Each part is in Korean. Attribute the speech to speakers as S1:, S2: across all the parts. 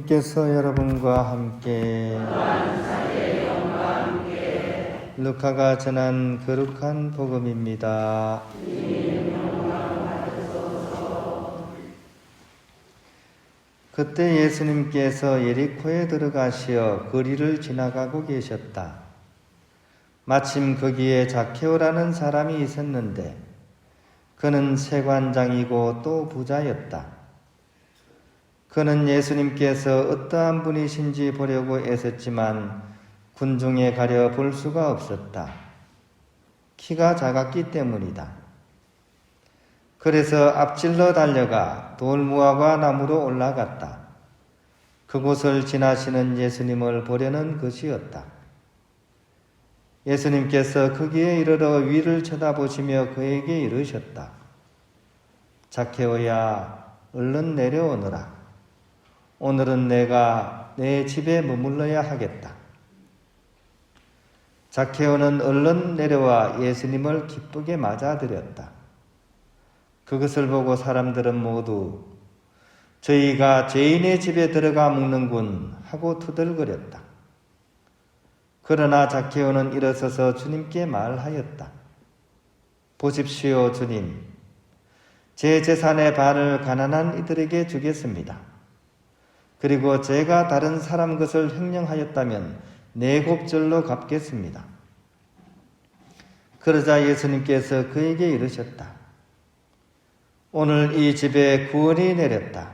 S1: 께서 여러분과 함께 루카가 전한 거룩한 복음입니다. 그때 예수님께서 예리코에 들어가시어 거리를 지나가고 계셨다. 마침 거기에 자케오라는 사람이 있었는데 그는 세관장이고 또 부자였다. 그는 예수님께서 어떠한 분이신지 보려고 애썼지만 군중에 가려 볼 수가 없었다. 키가 작았기 때문이다. 그래서 앞질러 달려가 돌무화과 나무로 올라갔다. 그곳을 지나시는 예수님을 보려는 것이었다. 예수님께서 거기에 이르러 위를 쳐다보시며 그에게 이르셨다. 자케오야, 얼른 내려오너라. 오늘은 내가 내 집에 머물러야 하겠다. 자케오는 얼른 내려와 예수님을 기쁘게 맞아들였다. 그것을 보고 사람들은 모두 저희가 죄인의 집에 들어가 묵는군 하고 투덜거렸다. 그러나 자케오는 일어서서 주님께 말하였다. 보십시오, 주님. 제 재산의 반을 가난한 이들에게 주겠습니다. 그리고 제가 다른 사람 것을 횡령하였다면 네 곱절로 갚겠습니다. 그러자 예수님께서 그에게 이르셨다. 오늘 이 집에 구원이 내렸다.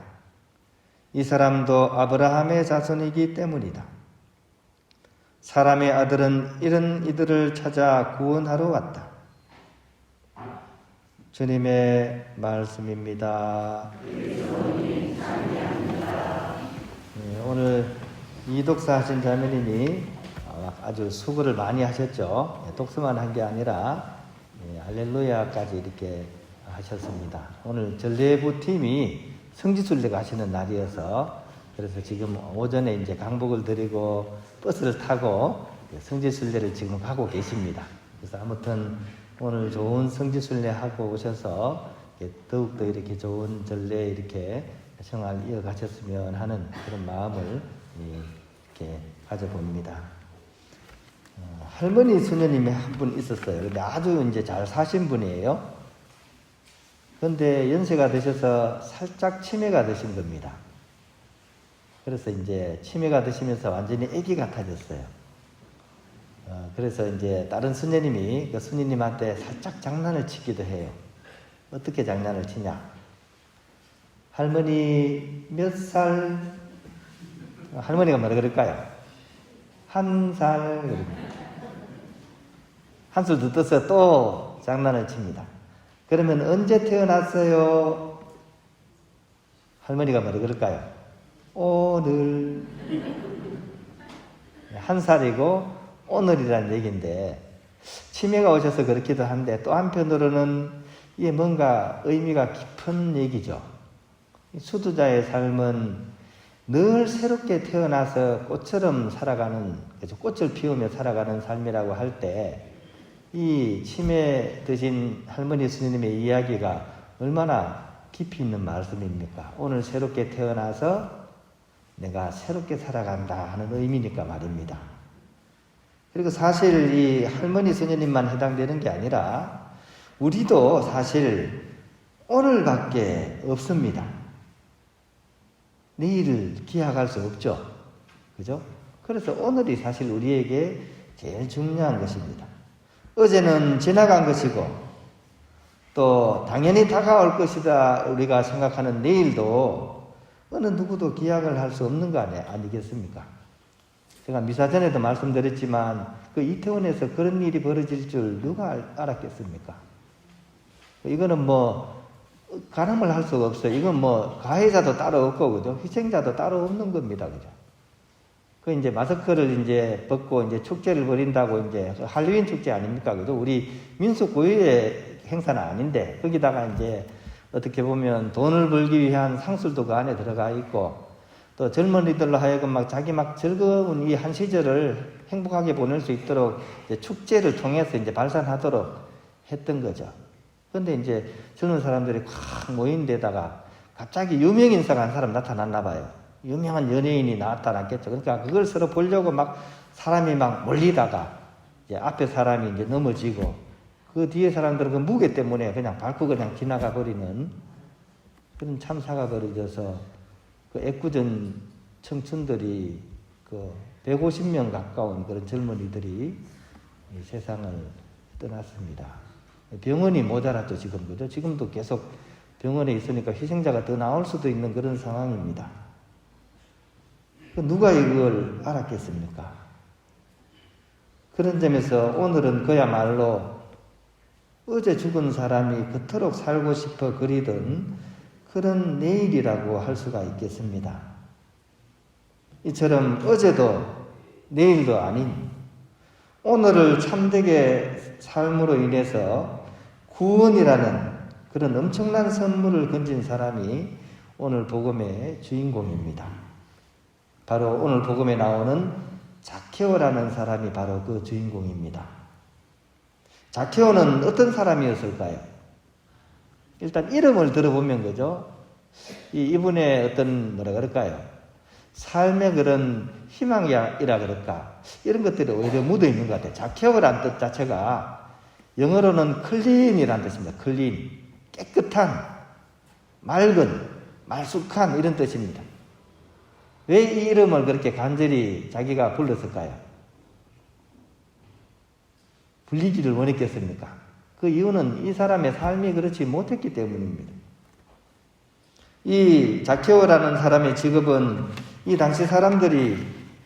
S1: 이 사람도 아브라함의 자손이기 때문이다. 사람의 아들은 이런 이들을 찾아 구원하러 왔다. 주님의 말씀입니다. 오늘 이독사 하신 자매님이 아주 수고를 많이 하셨죠. 독서만 한 게 아니라 할렐루야까지 이렇게 하셨습니다. 오늘 전례부 팀이 성지순례가 하시는 날이어서 그래서 지금 오전에 이제 강복을 드리고 버스를 타고 성지순례를 지금 하고 계십니다. 그래서 아무튼 오늘 좋은 성지순례 하고 오셔서 더욱더 이렇게 좋은 전례 이렇게 생활 이어가셨으면 하는 그런 마음을 이렇게 가져봅니다. 할머니 수녀님이 한 분 있었어요. 근데 아주 이제 잘 사신 분이에요. 그런데 연세가 드셔서 살짝 치매가 드신 겁니다. 그래서 이제 치매가 드시면서 완전히 아기 같아졌어요. 그래서 이제 다른 수녀님이 그 수녀님한테 살짝 장난을 치기도 해요. 어떻게 장난을 치냐? 할머니 몇 살? 할머니가 뭐라 그럴까요? 한 살. 한술 더 떠서 또 장난을 칩니다. 그러면 언제 태어났어요? 할머니가 뭐라 그럴까요? 오늘. 한 살이고 오늘이라는 얘기인데 치매가 오셔서 그렇기도 한데 또 한편으로는 이게 뭔가 의미가 깊은 얘기죠. 수두자의 삶은 늘 새롭게 태어나서 꽃처럼 살아가는, 꽃을 피우며 살아가는 삶이라고 할 때 이 치매 드신 할머니 스님의 이야기가 얼마나 깊이 있는 말씀입니까? 오늘 새롭게 태어나서 내가 새롭게 살아간다 하는 의미니까 말입니다. 그리고 사실 이 할머니 스님만 해당되는 게 아니라 우리도 사실 오늘밖에 없습니다. 내일을 기약할 수 없죠. 그죠? 그래서 오늘이 사실 우리에게 제일 중요한 것입니다. 어제는 지나간 것이고 또 당연히 다가올 것이다 우리가 생각하는 내일도 어느 누구도 기약을 할 수 없는 거 아니겠습니까? 제가 미사 전에도 말씀드렸지만 그 이태원에서 그런 일이 벌어질 줄 누가 알았겠습니까? 이거는 뭐 가늠을 할 수가 없어요. 이건 뭐 가해자도 따로 없고 그죠? 희생자도 따로 없는 겁니다. 그죠? 그 이제 마스크를 이제 벗고 이제 축제를 벌인다고 이제 할로윈 축제 아닙니까? 그죠? 우리 민속 고유의 행사는 아닌데 거기다가 이제 어떻게 보면 돈을 벌기 위한 상술도 그 안에 들어가 있고 또 젊은이들로 하여금 막 자기 막 즐거운 이 한 시절을 행복하게 보낼 수 있도록 이제 축제를 통해서 이제 발산하도록 했던 거죠. 그런데 이제 젊은 사람들이 확 모인 데다가 갑자기 유명 인사가 한 사람 나타났나 봐요. 유명한 연예인이 나타났겠죠. 그러니까 그걸 서로 보려고 막 사람이 막 몰리다가 이제 앞에 사람이 이제 넘어지고 그 뒤에 사람들은 그 무게 때문에 그냥 밟고 그냥 지나가 버리는 그런 참사가 벌어져서 그 애꿎은 청춘들이 그 150명 가까운 그런 젊은이들이 이 세상을 떠났습니다. 병원이 모자랐죠, 지금. 그죠? 지금도 계속 병원에 있으니까 희생자가 더 나올 수도 있는 그런 상황입니다. 누가 이걸 알았겠습니까? 그런 점에서 오늘은 그야말로 어제 죽은 사람이 그토록 살고 싶어 그리던 그런 내일이라고 할 수가 있겠습니다. 이처럼 어제도 내일도 아닌 오늘을 참되게 삶으로 인해서 구원이라는 그런 엄청난 선물을 건진 사람이 오늘 복음의 주인공입니다. 바로 오늘 복음에 나오는 자케오라는 사람이 바로 그 주인공입니다. 자케오는 어떤 사람이었을까요? 일단 이름을 들어보면 그죠? 이분의 어떤 뭐라 그럴까요? 삶의 그런 희망이라 그럴까? 이런 것들이 오히려 묻어 있는 것 같아요. 자케오라는 뜻 자체가 영어로는 클린이라는 뜻입니다. 클린. 깨끗한, 맑은, 말쑥한 이런 뜻입니다. 왜 이 이름을 그렇게 간절히 자기가 불렀을까요? 불리기를 원했겠습니까? 그 이유는 이 사람의 삶이 그렇지 못했기 때문입니다. 이 자케오라는 사람의 직업은 이 당시 사람들이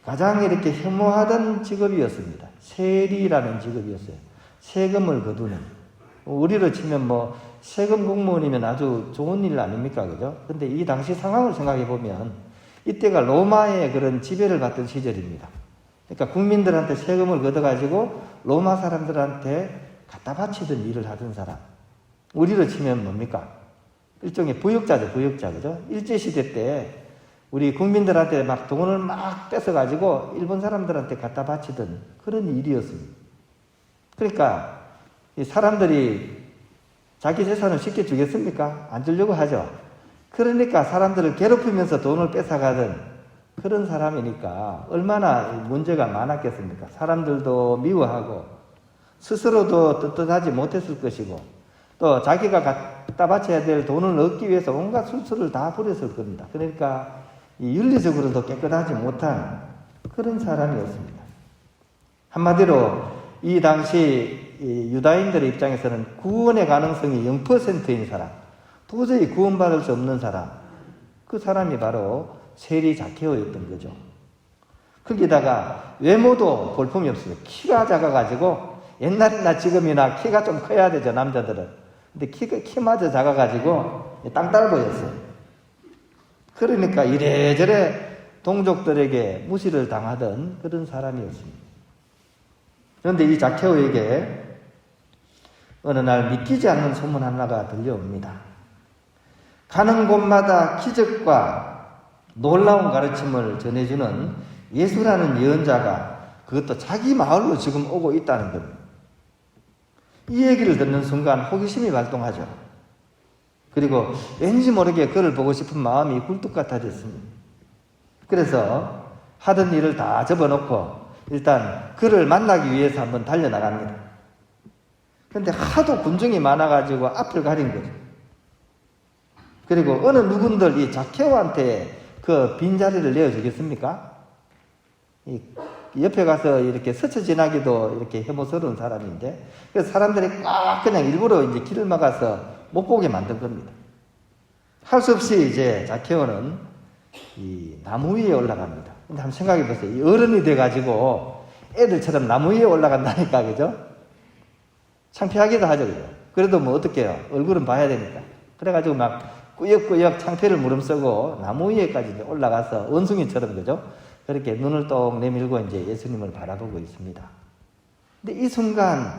S1: 가장 이렇게 혐오하던 직업이었습니다. 세리라는 직업이었어요. 세금을 거두는. 우리로 치면 뭐 세금 공무원이면 아주 좋은 일 아닙니까? 그죠? 근데 이 당시 상황을 생각해 보면 이때가 로마의 그런 지배를 받던 시절입니다. 그러니까 국민들한테 세금을 걷어가지고 로마 사람들한테 갖다 바치던 일을 하던 사람. 우리로 치면 뭡니까? 일종의 부역자죠, 부역자. 그죠? 일제시대 때 우리 국민들한테 막 돈을 막 뺏어가지고 일본 사람들한테 갖다 바치던 그런 일이었습니다. 그러니까 이 사람들이 자기 재산을 쉽게 주겠습니까? 안 주려고 하죠. 그러니까 사람들을 괴롭히면서 돈을 뺏어가던 그런 사람이니까 얼마나 문제가 많았겠습니까? 사람들도 미워하고 스스로도 떳떳하지 못했을 것이고 또 자기가 갖다 바쳐야 될 돈을 얻기 위해서 온갖 술수를 다 부렸을 겁니다. 그러니까 이 윤리적으로도 깨끗하지 못한 그런 사람이었습니다. 한마디로 이 당시 유다인들의 입장에서는 구원의 가능성이 0%인 사람, 도저히 구원받을 수 없는 사람, 그 사람이 바로 세리 자케오였던 거죠. 거기다가 외모도 볼품이 없어요. 키가 작아가지고 옛날이나 지금이나 키가 좀 커야 되죠, 남자들은. 근데 키마저 작아가지고 땅딸 보였어요. 그러니까 이래저래 동족들에게 무시를 당하던 그런 사람이었습니다. 그런데 이 자케오에게 어느 날 믿기지 않는 소문 하나가 들려옵니다. 가는 곳마다 기적과 놀라운 가르침을 전해주는 예수라는 예언자가 그것도 자기 마을로 지금 오고 있다는 겁니다. 이 얘기를 듣는 순간 호기심이 발동하죠. 그리고 왠지 모르게 그를 보고 싶은 마음이 굴뚝 같아졌습니다. 그래서 하던 일을 다 접어놓고 일단 그를 만나기 위해서 한번 달려나갑니다. 그런데 하도 군중이 많아가지고 앞을 가린 거죠. 그리고 어느 누군들 이 자케오한테 그 빈자리를 내어주겠습니까? 이 옆에 가서 이렇게 스쳐 지나기도 이렇게 혐오스러운 사람인데, 그래서 사람들이 꽉 그냥 일부러 이제 길을 막아서 못 보게 만든 겁니다. 할 수 없이 이제 자케오는 이 나무 위에 올라갑니다. 근데 한번 생각해 보세요. 이 어른이 돼가지고 애들처럼 나무 위에 올라간다니까, 그죠? 창피하기도 하죠, 그죠? 그래도 뭐 어떡해요? 얼굴은 봐야 되니까. 그래가지고 막 꾸역꾸역 창피를 무릅쓰고 나무 위에까지 이제 올라가서 원숭이처럼, 그죠? 그렇게 눈을 똑 내밀고 이제 예수님을 바라보고 있습니다. 근데 이 순간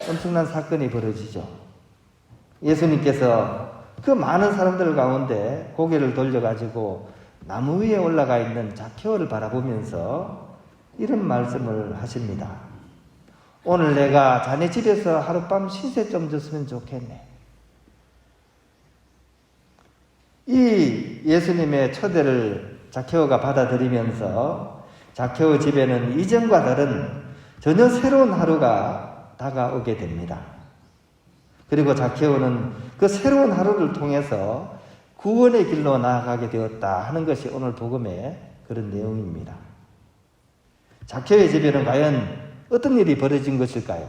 S1: 엄청난 사건이 벌어지죠. 예수님께서 그 많은 사람들 가운데 고개를 돌려가지고 나무 위에 올라가 있는 자케오를 바라보면서 이런 말씀을 하십니다. 오늘 내가 자네 집에서 하룻밤 신세 좀 졌으면 좋겠네. 이 예수님의 초대를 자케오가 받아들이면서 자케오 집에는 이전과 다른 전혀 새로운 하루가 다가오게 됩니다. 그리고 자케오는 그 새로운 하루를 통해서 구원의 길로 나아가게 되었다 하는 것이 오늘 복음의 그런 내용입니다. 자케오의 집에는 과연 어떤 일이 벌어진 것일까요?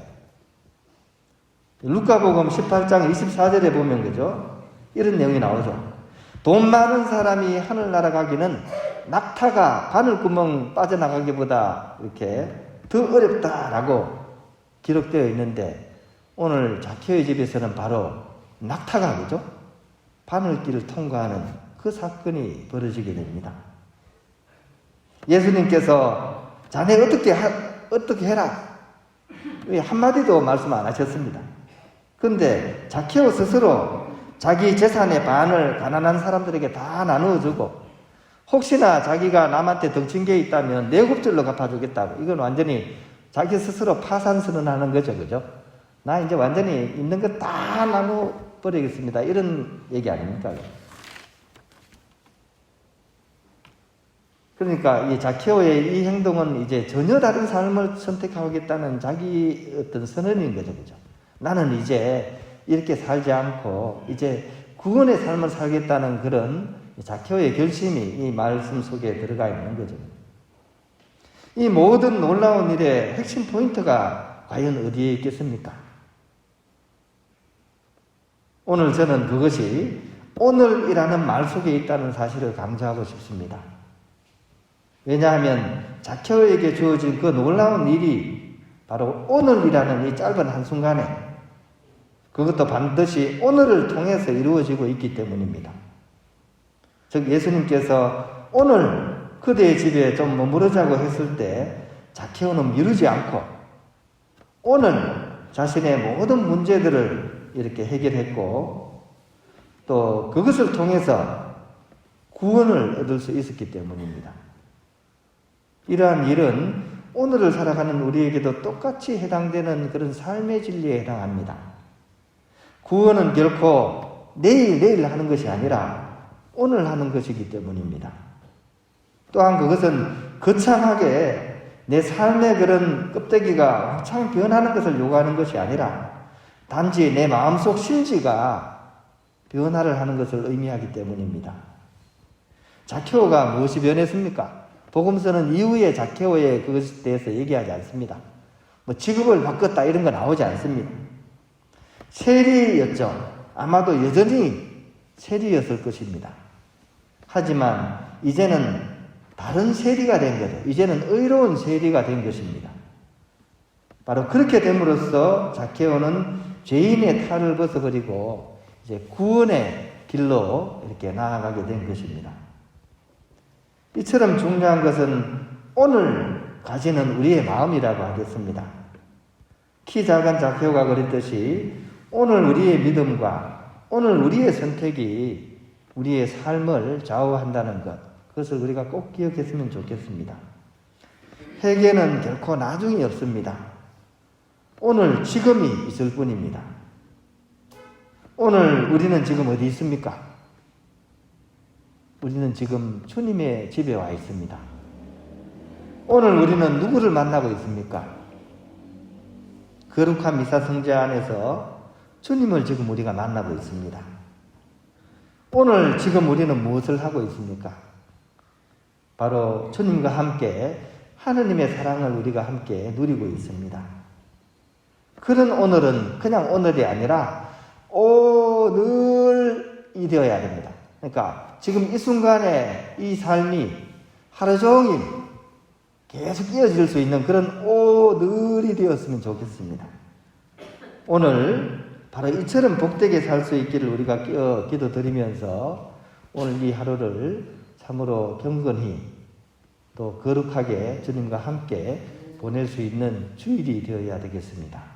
S1: 루카복음 18장 24절에 보면 그죠? 이런 내용이 나오죠. 돈 많은 사람이 하늘 날아가기는 낙타가 바늘구멍 빠져나가기보다 이렇게 더 어렵다라고 기록되어 있는데, 오늘 자케오의 집에서는 바로 낙타가 그죠? 바늘길을 통과하는 그 사건이 벌어지게 됩니다. 예수님께서 자네 어떻게 해라 한마디도 말씀 안 하셨습니다. 그런데 자케오 스스로 자기 재산의 반을 가난한 사람들에게 다 나누어주고, 혹시나 자기가 남한테 덩친 게 있다면 네 곱절로 갚아주겠다고, 이건 완전히 자기 스스로 파산선언하는 거죠. 그죠? 나 이제 완전히 있는 거 다 나눠버리겠습니다, 이런 얘기 아닙니까? 그러니까 이 자케오의 이 행동은 이제 전혀 다른 삶을 선택하겠다는 자기 어떤 선언인 거죠. 그죠? 나는 이제 이렇게 살지 않고 이제 구원의 삶을 살겠다는 그런 자케오의 결심이 이 말씀 속에 들어가 있는 거죠. 이 모든 놀라운 일의 핵심 포인트가 과연 어디에 있겠습니까? 오늘 저는 그것이 오늘이라는 말 속에 있다는 사실을 강조하고 싶습니다. 왜냐하면 자케오에게 주어진 그 놀라운 일이 바로 오늘이라는 이 짧은 한순간에, 그것도 반드시 오늘을 통해서 이루어지고 있기 때문입니다. 즉 예수님께서 오늘 그대의 집에 좀 머무르자고 했을 때 자케오는 미루지 않고 오늘 자신의 모든 문제들을 이렇게 해결했고, 또 그것을 통해서 구원을 얻을 수 있었기 때문입니다. 이러한 일은 오늘을 살아가는 우리에게도 똑같이 해당되는 그런 삶의 진리에 해당합니다. 구원은 결코 내일 하는 것이 아니라 오늘 하는 것이기 때문입니다. 또한 그것은 거창하게 내 삶의 그런 껍데기가 왕창 변하는 것을 요구하는 것이 아니라 단지 내 마음속 심지가 변화를 하는 것을 의미하기 때문입니다. 자케오가 무엇이 변했습니까? 복음서는 이후에 자케오의 그것에 대해서 얘기하지 않습니다. 뭐 직업을 바꿨다 이런 거 나오지 않습니다. 세리였죠. 아마도 여전히 세리였을 것입니다. 하지만 이제는 다른 세리가 된 거죠. 이제는 의로운 세리가 된 것입니다. 바로 그렇게 됨으로써 자케오는 죄인의 탈을 벗어버리고 이제 구원의 길로 이렇게 나아가게 된 것입니다. 이처럼 중요한 것은 오늘 가지는 우리의 마음이라고 하겠습니다. 키 작은 자케오가 그랬듯이 오늘 우리의 믿음과 오늘 우리의 선택이 우리의 삶을 좌우한다는 것, 그것을 우리가 꼭 기억했으면 좋겠습니다. 회개는 결코 나중이 없습니다. 오늘 지금이 있을 뿐입니다. 오늘 우리는 지금 어디 있습니까? 우리는 지금 주님의 집에 와 있습니다. 오늘 우리는 누구를 만나고 있습니까? 거룩한 미사 성제 안에서 주님을 지금 우리가 만나고 있습니다. 오늘 지금 우리는 무엇을 하고 있습니까? 바로 주님과 함께 하느님의 사랑을 우리가 함께 누리고 있습니다. 그런 오늘은 그냥 오늘이 아니라 오늘이 되어야 됩니다. 그러니까 지금 이 순간에 이 삶이 하루 종일 계속 이어질 수 있는 그런 오늘이 되었으면 좋겠습니다. 오늘 바로 이처럼 복되게 살 수 있기를 우리가 기도드리면서 오늘 이 하루를 참으로 경건히 또 거룩하게 주님과 함께 보낼 수 있는 주일이 되어야 되겠습니다.